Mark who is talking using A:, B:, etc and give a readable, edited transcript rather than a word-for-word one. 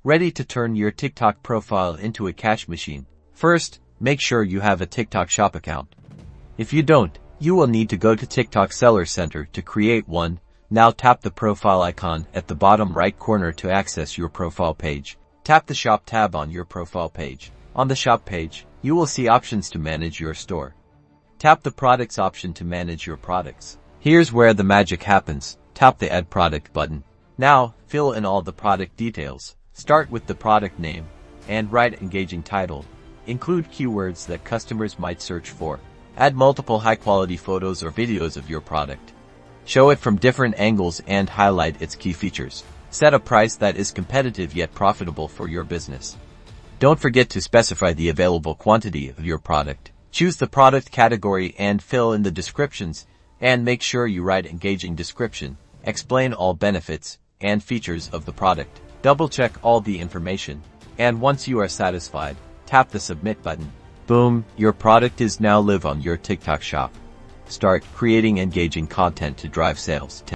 A: Ready to turn your TikTok profile into a cash machine? First, make sure you have a TikTok shop account. If you don't, you will need to go to TikTok Seller Center to create one. Now tap the profile icon at the bottom right corner to access your profile page. Tap the Shop tab on your profile page. On the Shop page, you will see options to manage your store. Tap the Products option to manage your products. Here's where the magic happens. Tap the Add Product button. Now, fill in all the product details. Start with the product name and write engaging title. Include keywords that customers might search for. Add multiple high-quality photos or videos of your product. Show it from different angles and highlight its key features. Set a price that is competitive yet profitable for your business. Don't forget to specify the available quantity of your product. Choose the product category and fill in the descriptions, and make sure you write engaging description. Explain all benefits and features of the product. Double-check all the information, and once you are satisfied, tap the Submit button. Boom, your product is now live on your TikTok shop. Start creating engaging content to drive sales.